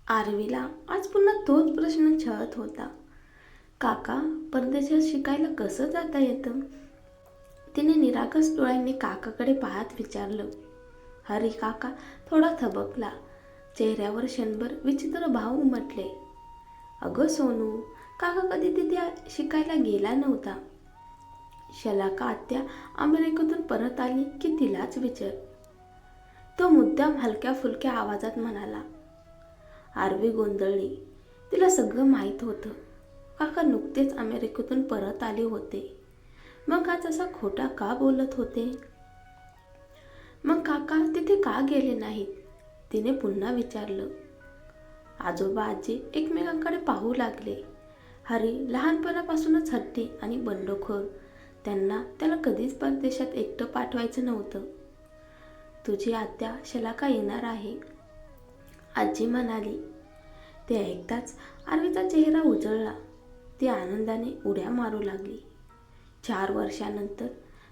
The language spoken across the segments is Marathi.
आरवीला आज पुन्हा तोच प्रश्न छळत होता. काका, परदेशात शिकायला कसं जाता येतं? तिने निरागस डोळ्यांनी काकाकडे पाहत विचारलं. हरी काका थोडा थबकला. चेहऱ्यावर क्षणभर विचित्र भाव उमटले. अगं सोनू, काका कधी तिथे शिकायला गेला नव्हता. शलाका आत्या अमेरिकेतून परत आली की तिलाच विचार. तो मुद्दाम हलक्या फुलक्या आवाजात म्हणाला. आरवी गोंधळली. तिला सगळं माहीत होतं. काका नुकतेच अमेरिकेतून परत आले होते. मग आज असा खोटा का बोलत होते? मग काका तिथे का गेले नाहीत? तिने पुन्हा विचारलं. आजोबा आजी एकमेकांकडे पाहू लागले. हरी लहानपणापासूनच हट्टी आणि बंडखोर. त्याला कधीच परदेशात एकटं पाठवायचं नव्हतं. तुझी आत्या शलाका येणार आहे, आजी म्हणाली. ते ऐकताच आरवीचा चेहरा उजळला. ती आनंदाने उड्या मारू लागली. 4 वर्षानंतर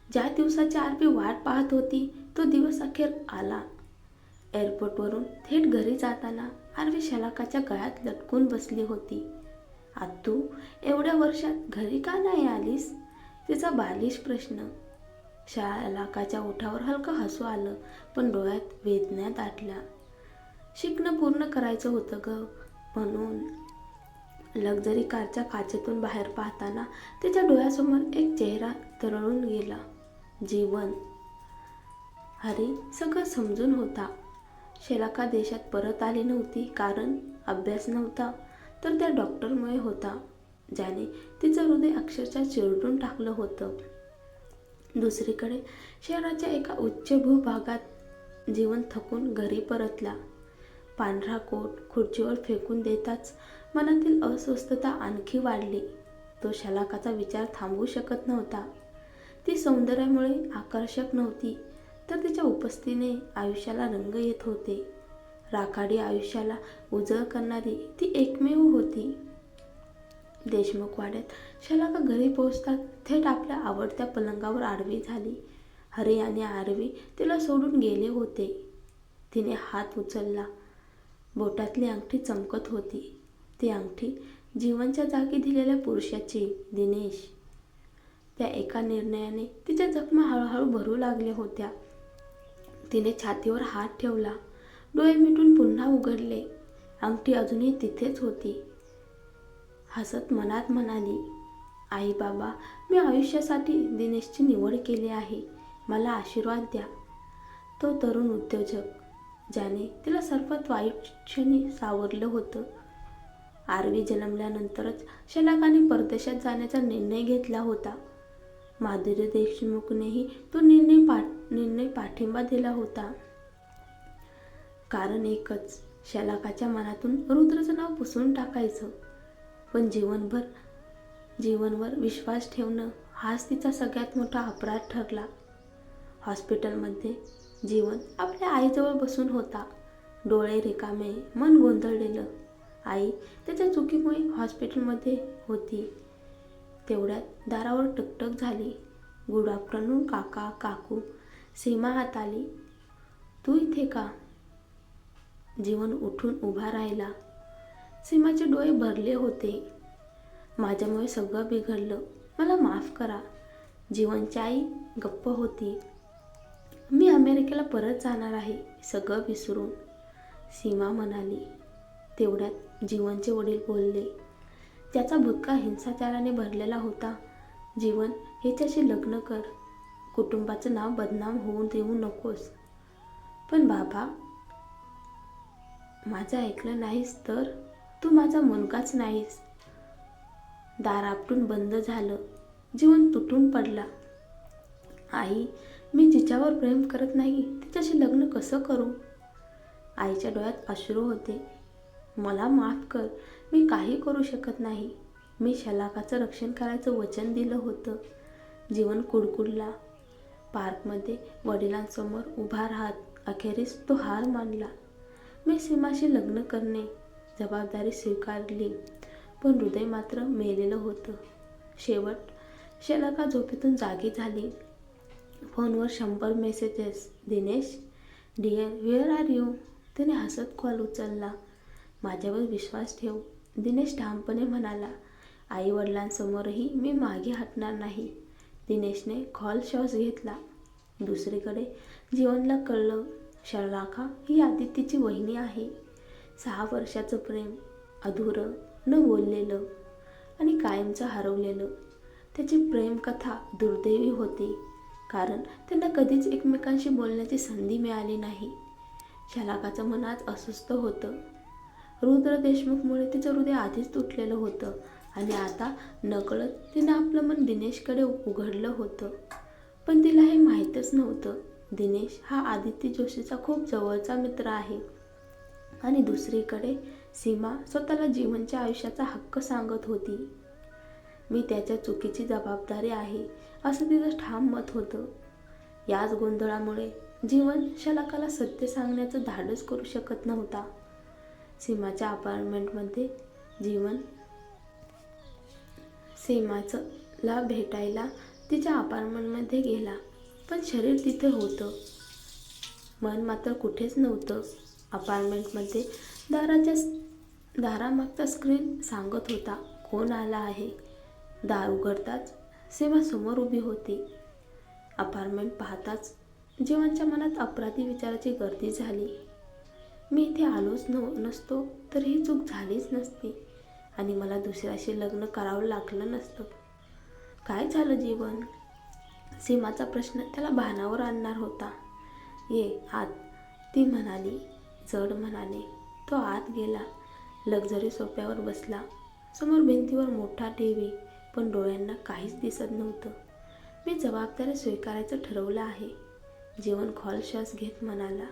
ज्या दिवसाची आरवी वाट पाहत होती तो दिवस अखेर आला. एअरपोर्टवरून थेट घरी जाताना आरवी शलाकाच्या गळ्यात लटकून बसली होती. आत्तू, एवढ्या वर्षात घरी का नाही आलीस? तिचा बालिश प्रश्न. शलाकाच्या ओठावर हलकं हसू आलं, पण डोळ्यात वेदना दाटल्या. शिकणं पूर्ण करायचं होतं ग, म्हणून. लक्झरी कारच्या काचेतून बाहेर पाहताना तिच्या डोळ्यासमोर एक चेहरा तरळून गेला. जीवन. हरी सगळं समजून होता. शलाका देशात परत आली नव्हती कारण अभ्यास नव्हता, तर त्या डॉक्टरमुळे होता, ज्याने तिचं हृदय अक्षरशः चिरडून टाकलं होतं. दुसरीकडे शहराच्या एका उच्च भूभागात जीवन थकून घरी परतला. पांढरा कोट खुर्चीवर फेकून देताच मनातील अस्वस्थता आणखी वाढली. तो शलाकाचा विचार थांबवू शकत नव्हता. ती सौंदर्यामुळे आकर्षक नव्हती, तर तिच्या उपस्थितीने आयुष्याला रंग येत होते. राखाडी आयुष्याला उजळ करणारी ती एकमेव होती. देशमुख वाड्यात शलाका घरी पोहोचतात थेट आपल्या आवडत्या पलंगावर आडवी झाली. हरी आणि आरवी तिला सोडून गेले होते. तिने हात उचलला. बोटातली अंगठी चमकत होती. ती अंगठी जीवनच्या जागी दिलेल्या पुरुषाची, दिनेश. त्या एका निर्णयाने तिच्या जखमा हळूहळू भरू लागल्या होत्या. तिने छातीवर हात ठेवला. डोळे मिटून पुन्हा उघडले. अंगठी अजूनही तिथेच होती. हसत मनात म्हणाली, आई बाबा, मी आयुष्यासाठी दिनेशची निवड केली आहे. मला आशीर्वाद द्या. तो तरुण उद्योजक, ज्याने तिला सर्वात वाईट क्षणी सावरलं होतं. आरवी जन्मल्यानंतरच शलाकाने परदेशात जाण्याचा निर्णय घेतला होता. माधुरी देशमुखनेही तो निर्णय पाठिंबा दिला होता. कारण एकच, शलाकाच्या मनातून रुद्रचं नाव पुसून टाकायचं. पण जीवनवर विश्वास ठेवणं हाच तिचा सगळ्यात मोठा अपराध ठरला. हॉस्पिटलमध्ये जीवन आपल्या आईजवळ बसून होता. डोळे रिकामे, मन गोंधळलेलं. आई त्याच्या चुकीमुळे हॉस्पिटलमध्ये होती. तेवढ्यात दारावर टकटक झाली. गुड आफ्टरनून काका, काकू. सीमा हात आली. तू इथे का? जीवन उठून उभा राहिला. सीमाचे डोळे भरले होते. माझ्यामुळे सगळं बिघडलं, मला माफ करा. जीवनची आई गप्प होती. मी अमेरिकेला परत जाणार आहे, सगळं विसरून, सीमा म्हणाली. तेवढ्यात जीवनचे वडील बोलले. त्याचा भूतकाळ हिंसाचाराने भरलेला होता. जीवन, हिच्याशी लग्न कर. कुटुंबाचं नाव बदनाम होऊन देऊ नकोस. पण बाबा, माझं ऐकलं नाहीस तर तू माझा मुलगाच नाहीस. दार आपटून बंद झालं. जीवन तुटून पडला. आई, मी जिच्यावर प्रेम करत नाही तिच्याशी लग्न कसं करू? आईच्या डोळ्यात अश्रू होते. मला माफ कर, मी काही करू शकत नाही. मी शलाकाचं रक्षण करायचं वचन दिलं होतं. जीवन कुडकुडला. पार्कमध्ये वडिलांसमोर उभा राहत अखेरीस तो हार मानला. मी सीमाशी लग्न करणे जबाबदारी स्वीकारली, पण हृदय मात्र मेलेलं होतं. शेवट शलाका झोपेतून जागी झाली. फोनवर 100 messages. Dinesh dear, where are you? तिने हसत कॉल उचलला. माझ्यावर विश्वास ठेव, दिनेश ठामपणे म्हणाला. आई वडिलांसमोरही मी मागे हटणार नाही. दिनेशने खोल श्वास घेतला. दुसरीकडे जीवनला कळलं, शलाका ही आदित्यची वहिनी आहे. 6 वर्षाचं प्रेम, अधुरं, न बोललेलं आणि कायमचं हरवलेलं. त्याची प्रेमकथा दुर्दैवी होती, कारण त्यांना कधीच एकमेकांशी बोलण्याची संधी मिळाली नाही. शलाकाचं मन आज अस्वस्थ होतं. रुद्र देशमुखमुळे तिचं हृदय आधीच तुटलेलं होतं आणि आता नकळत तिनं आपलं मन दिनेशकडे उघडलं होतं. पण तिला हे माहीतच नव्हतं, दिनेश हा आदित्य जोशीचा खूप जवळचा मित्र आहे. आणि दुसरीकडे सीमा स्वतःला जीवनच्या आयुष्याचा हक्क सांगत होती. मी त्याच्या चुकीची जबाबदारी आहे, असं तिचं ठाम मत होतं. याच गोंधळामुळे जीवन शलाकाला सत्य सांगण्याचं धाडस करू शकत नव्हता. सीमाच्या अपार्टमेंटमध्ये जीवन सीमाला भेटायला तिच्या अपार्टमेंटमध्ये गेला, पण शरीर तिथे होतं, मन मात्र कुठेच नव्हतं. अपार्टमेंटमध्ये दारामागचा स्क्रीन सांगत होता कोण आला आहे. दार उघडताच सीमा समोर उभी होती. अपार्टमेंट पाहताच जीवनच्या मनात अपराधी विचाराची गर्दी झाली. मी इथे आलोच नसतो तर ही चूक झालीच नसती आणि मला दुसऱ्याशी लग्न करावं लागलं नसतं. काय झालं जीवन? सीमाचा प्रश्न त्याला भानावर आणणार होता. ये आत, ती म्हणाली. जड मनाने तो आत गेला. लक्झरी सोफ्यावर बसला. समोर भिंतीवर मोठा टीव्ही, पण डोळ्यांना काहीच दिसत नव्हतं. मी जबाबदारी स्वीकारायचं ठरवलं आहे, जीवन खोल श्वास घेत म्हणाला.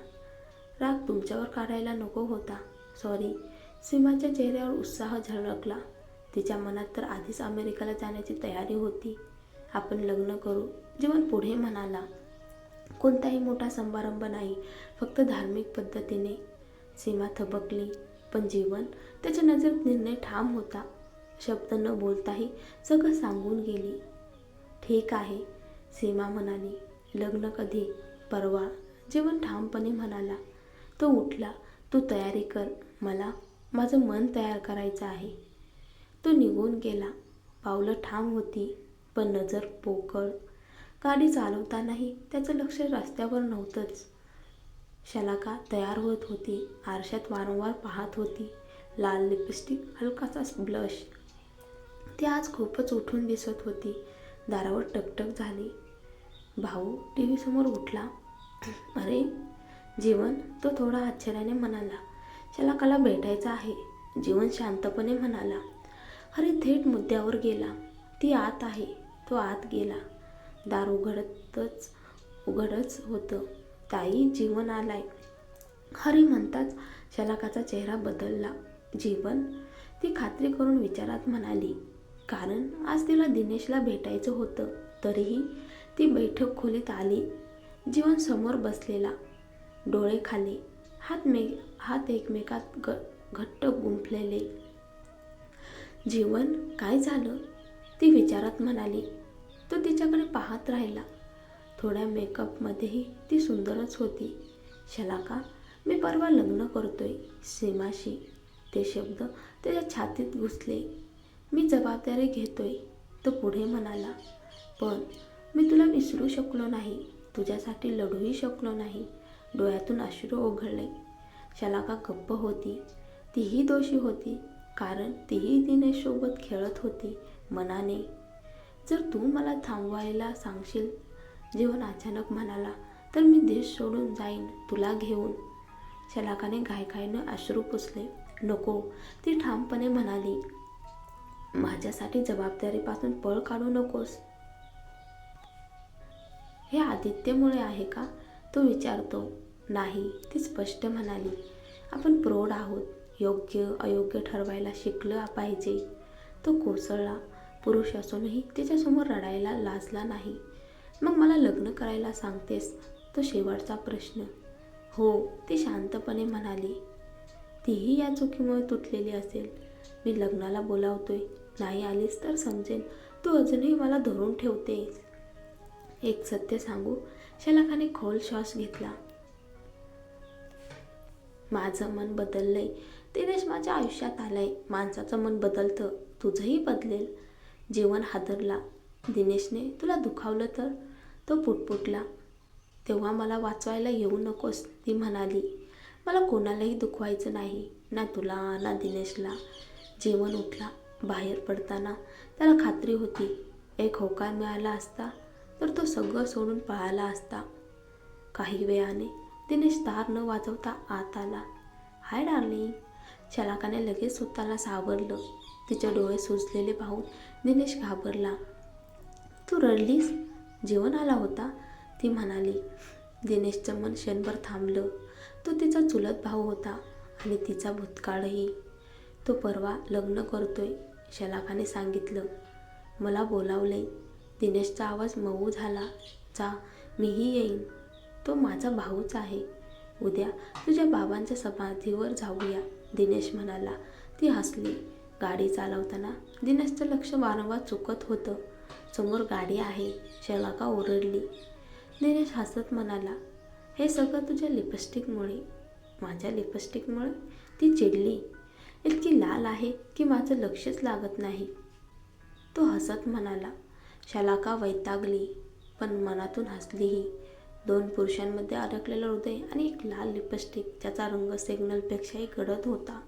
राग तुमच्यावर काढायला नको होता, सॉरी. सीमाच्या चेहऱ्यावर उत्साह झळकला. तिच्या मनात तर आधीच अमेरिकेला जाण्याची तयारी होती. आपण लग्न करू, जीवन पुढे म्हणाला. कोणताही मोठा समारंभ नाही, फक्त धार्मिक पद्धतीने. सीमा थबकली, पण जीवन त्याच्या नजरेत निर्णय ठाम होता. शब्द न बोलताही सगळं सांगून गेली. ठीक आहे, सीमा म्हणाली. लग्न कधी? परवा, जीवन ठामपणे म्हणाला. तो उठला. तू तयारी कर, मला माझं मन तयार करायचं आहे. तो निघून गेला. पावलं ठाम होती, पण नजर पोकळ. गाडी चालवतानाही त्याचं लक्ष रस्त्यावर नव्हतंच. शलाका तयार होत होती. आरशात वारंवार पाहत होती. लाल लिपस्टिक, हलकासा ब्लश. ती आज खूपच उठून दिसत होती. दारावर टकटक झाली. भाऊ टी व्ही समोर उठला. अरे जीवन, तो थोडा आश्चर्याने म्हणाला. शलाकाला भेटायचं आहे, जीवन शांतपणे म्हणाला. अरे थेट मुद्द्यावर गेला. ती आत आहे. तो आत गेला. दार उघडच होतं. ताई, जीवन आलाय, हरी म्हणताच शलाकाचा चेहरा बदलला. जीवन, ती खात्री करून विचारात म्हणाली. कारण आज तिला दिनेशला भेटायचं होतं. तरीही ती बैठक खोलीत आली. जीवन समोर बसलेला, डोळे खाली, हात एकमेकात घट्ट गुंफलेले. जीवन, काय झालं? ती विचारात म्हणाली. तो तिच्याकडे पाहत राहिला. थोड्या मेकअपमध्येही ती सुंदरच होती. शलाका, मी परवा लग्न करतोय सीमाशी. ते शब्द त्याच्या छातीत घुसले. मी जबाबदारी घेतोय, तो पुढे म्हणाला. पण मी तुला विसरू शकलो नाही, तुझ्यासाठी लढूही शकलो नाही. डोळ्यातून अश्रू ओघळले. शलाका गप्प होती. तीही दोषी होती, कारण तीही दिनेशसोबत खेळत होती मनाने. जर तू मला थांबवायला सांगशील, जीवन अचानक म्हणाला, तर मी देश सोडून जाईन तुला घेऊन. शलाकाने घाईघाईनं अश्रू पुसले. नको, ती ठामपणे म्हणाली. माझ्यासाठी जबाबदारीपासून पळ काढू नकोस. हे आदित्यमुळे आहे का? तो विचारतो. नाही, ती स्पष्ट म्हणाली. आपण प्रौढ आहोत, योग्य अयोग्य ठरवायला शिकलं पाहिजे. तो कोसळला. पुरुष असूनही तिच्यासमोर रडायला लाजला नाही. मग मला लग्न करायला सांगतेस? तो शेवटचा प्रश्न. हो, ती शांतपणे म्हणाली. तीही या चुकीमुळे तुटलेली असेल. मी लग्नाला बोलावतोय, नाही आलीस तर समजेल तू अजूनही मला धरून ठेवतेस. एक सत्य सांगू? शलाकाने खोल श्वास घेतला. माझं मन बदललंय. दिनेश माझ्या आयुष्यात आलाय. माणसाचं मन बदलतं, तुझंही बदलेल. जीवन हादरला. दिनेशने तुला दुखावलं तर? तो पुटपुटला. तेव्हा मला वाचवायला येऊ नकोस, ती म्हणाली. मला कोणालाही दुखवायचं नाही, ना तुला ना दिनेशला. जीवन उठला. बाहेर पडताना त्याला खात्री होती, एक होकार मिळाला असता तर तो सगळं सोडून पळाला असता. काही वेळाने दिनेश दार न वाजवता आत आला. Hi darling. शलाकाने लगेच स्वतःला सावरलं. तिचे डोळे सुजलेले पाहून दिनेश घाबरला. तू रडलीस? जीवन आला होता, ती म्हणाली. दिनेशचं मन क्षणभर थांबलं. तो तिचा चुलत भाऊ होता आणि तिचा भूतकाळही. तो परवा लग्न करतोय, शलाकाने सांगितलं. मला बोलावले. दिनेशचा आवाज मऊ झाला. जा, मीही येईन. तो माझा भाऊच आहे. उद्या तुझ्या बाबांच्या समाधीवर जाऊया, दिनेश म्हणाला. ती हसली. गाडी चालवताना दिनेशचं लक्ष वारंवार चुकत होतं. समोर गाडी आहे, शलाका ओरडली. दिनेश हसत म्हणाला, हे सगळं तुझ्या लिपस्टिकमुळे. माझ्या लिपस्टिकमुळे? ती चिडली. इतकी लाल आहे की माझं लक्षच लागत नाही, तो हसत म्हणाला. शलाका वैतागली, पण मनातून हसलीही. दोन पुरुषांमध्ये अडकलेलं हृदय आणि एक लाल लिपस्टिक, ज्याचा रंग सिग्नलपेक्षाही गडद होता.